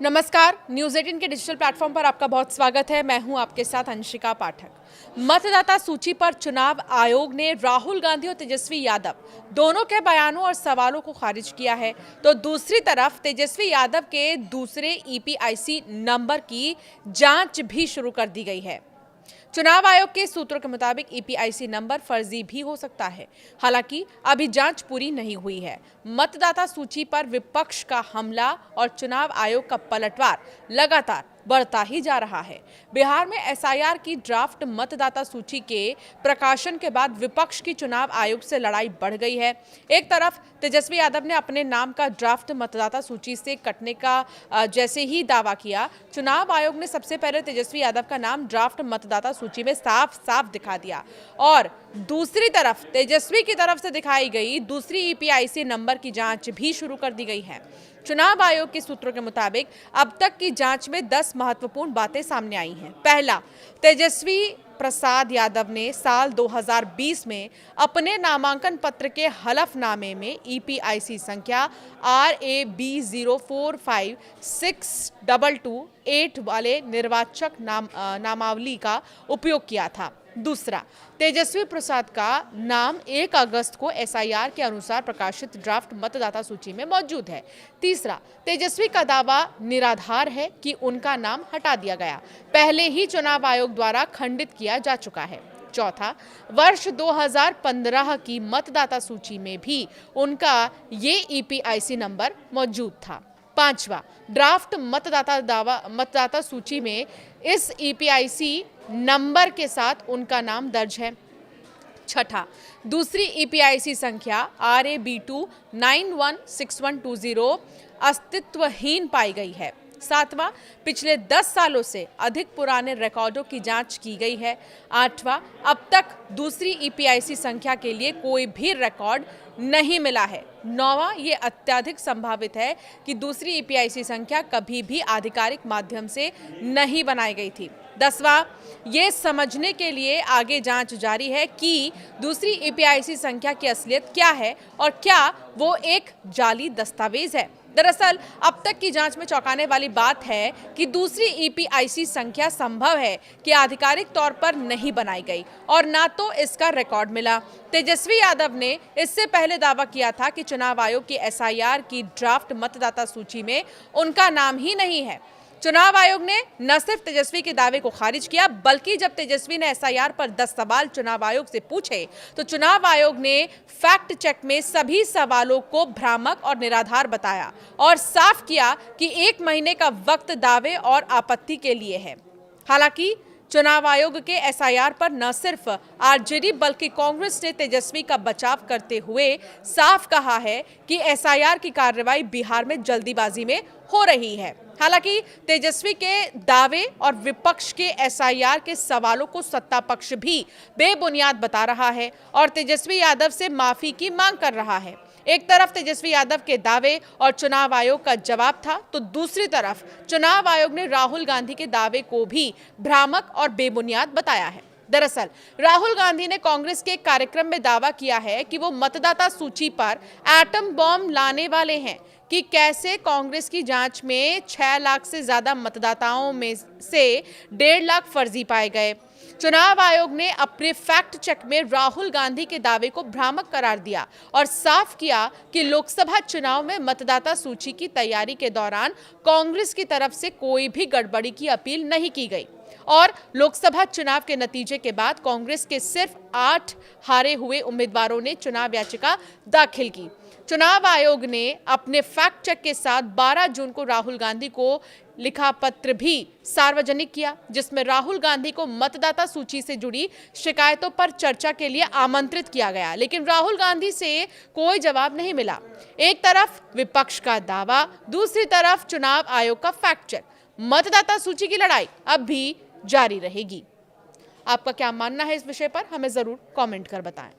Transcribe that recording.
नमस्कार, न्यूज़ 18 के digital platform पर आपका बहुत स्वागत है। मैं हूं आपके साथ अंशिका पाठक। मतदाता सूची पर चुनाव आयोग ने राहुल गांधी और तेजस्वी यादव दोनों के बयानों और सवालों को खारिज किया है, तो दूसरी तरफ तेजस्वी यादव के दूसरे ईपीआईसी नंबर की जांच भी शुरू कर दी गई है। चुनाव आयोग के सूत्रों के मुताबिक ईपीआईसी नंबर फर्जी भी हो सकता है। हालांकि अभी जांच पूरी नहीं हुई है। मतदाता सूची पर विपक्ष का हमला और चुनाव आयोग का पलटवार लगातार बढ़ता ही जा रहा है। बिहार में एसआईआर की ड्राफ्ट मतदाता सूची के प्रकाशन के बाद विपक्ष की चुनाव आयोग से लड़ाई बढ़ गई है। एक तरफ तेजस्वी यादव ने अपने नाम का ड्राफ्ट मतदाता सूची से कटने का जैसे ही दावा किया, चुनाव आयोग ने सबसे पहले तेजस्वी यादव का नाम ड्राफ्ट मतदाता सूची में साफ साफ दिखा दिया और दूसरी तरफ तेजस्वी की तरफ से दिखाई गई दूसरी ईपीआईसी नंबर की जांच भी शुरू कर दी गई है। चुनाव आयोग के सूत्रों के मुताबिक अब तक की जांच में 10 महत्वपूर्ण बातें सामने आई हैं। पहला, तेजस्वी प्रसाद यादव ने साल 2020 में अपने नामांकन पत्र के हलफनामे में ईपीआईसी संख्या RAB04562228 वाले निर्वाचक नामावली का उपयोग किया था। दूसरा, तेजस्वी प्रसाद का नाम 1 अगस्त को एसआईआर के अनुसार प्रकाशित ड्राफ्ट मतदाता सूची में मौजूद है। तीसरा, तेजस्वी का दावा निराधार है कि उनका नाम हटा दिया गया, पहले ही चुनाव आयोग द्वारा खंडित किया जा चुका है। चौथा, वर्ष 2015 की मतदाता सूची में भी उनका ये ईपीआईसी नंबर मौजूद था। पांचवा, ड्राफ्ट मतदाता सूची में इस ईपीआईसी नंबर के साथ उनका नाम दर्ज है। छठा, दूसरी ईपीआईसी संख्या RAB2916120 अस्तित्वहीन पाई गई है। सातवां, पिछले 10 सालों से अधिक पुराने रिकॉर्डों की जांच की गई है। आठवां, अब तक दूसरी ईपीआईसी संख्या के लिए कोई भी रिकॉर्ड नहीं मिला है। नौवां, ये अत्यधिक संभावित है कि दूसरी ईपीआईसी संख्या कभी भी आधिकारिक माध्यम से नहीं बनाई गई थी। 10वां, ये समझने के लिए आगे जांच जारी है कि दूसरी ईपीआईसी संख्या की असलियत क्या है और क्या वो एक जाली दस्तावेज है। दरअसल अब तक की जांच में चौंकाने वाली बात है कि दूसरी ईपीआईसी संख्या संभव है कि आधिकारिक तौर पर नहीं बनाई गई और ना तो इसका रिकॉर्ड मिला। तेजस्वी यादव ने इससे पहले दावा किया था कि चुनाव आयोग की एसआईआर की ड्राफ्ट मतदाता सूची में उनका नाम ही नहीं है। चुनाव आयोग ने न सिर्फ तेजस्वी के दावे को खारिज किया, बल्कि जब तेजस्वी ने एसआईआर पर 10 सवाल चुनाव आयोग से पूछे तो चुनाव आयोग ने फैक्ट चेक में सभी सवालों को भ्रामक और निराधार बताया और साफ किया कि 1 महीने का वक्त दावे और आपत्ति के लिए है। हालांकि चुनाव आयोग के एसआईआर पर न सिर्फ आरजेडी बल्कि कांग्रेस ने तेजस्वी का बचाव करते हुए साफ कहा है कि एसआईआर की कार्रवाई बिहार में जल्दीबाजी में हो रही है। हालांकि तेजस्वी के दावे और विपक्ष के एसआईआर के सवालों को सत्ता पक्ष भी बेबुनियाद बता रहा है और तेजस्वी यादव से माफी की मांग कर रहा है। एक तरफ तेजस्वी यादव के दावे और चुनाव आयोग का जवाब था, तो दूसरी तरफ चुनाव आयोग ने राहुल गांधी के दावे को भी भ्रामक और बेबुनियाद बताया है। दरअसल राहुल गांधी ने कांग्रेस के एक कार्यक्रम में दावा किया है कि वो मतदाता सूची पर एटम बॉम्ब लाने वाले हैं कि कैसे कांग्रेस की जांच में 6 लाख से ज्यादा मतदाताओं में से 1.5 लाख फर्जी पाए गए। चुनाव आयोग ने अपने फैक्ट चेक में राहुल गांधी के दावे को भ्रामक करार दिया और साफ किया कि लोकसभा चुनाव में मतदाता सूची की तैयारी के दौरान कांग्रेस की तरफ से कोई भी गड़बड़ी की अपील नहीं की गई और लोकसभा चुनाव के नतीजे के बाद कांग्रेस के सिर्फ 8 हारे हुए उम्मीदवारों ने चुनाव याचिका दाखिल की। चुनाव आयोग ने अपने फैक्ट चेक के साथ 12 जून को राहुल गांधी को लिखा पत्र भी सार्वजनिक किया, जिसमें राहुल गांधी को मतदाता सूची से जुड़ी शिकायतों पर चर्चा के लिए आमंत्रित किया गया, लेकिन राहुल गांधी से कोई जवाब नहीं मिला। एक तरफ विपक्ष का दावा, दूसरी तरफ चुनाव आयोग का फैक्ट चेक। मतदाता सूची की लड़ाई अब भी जारी रहेगी। आपका क्या मानना है इस विषय पर, हमें जरूर कमेंट कर बताएं।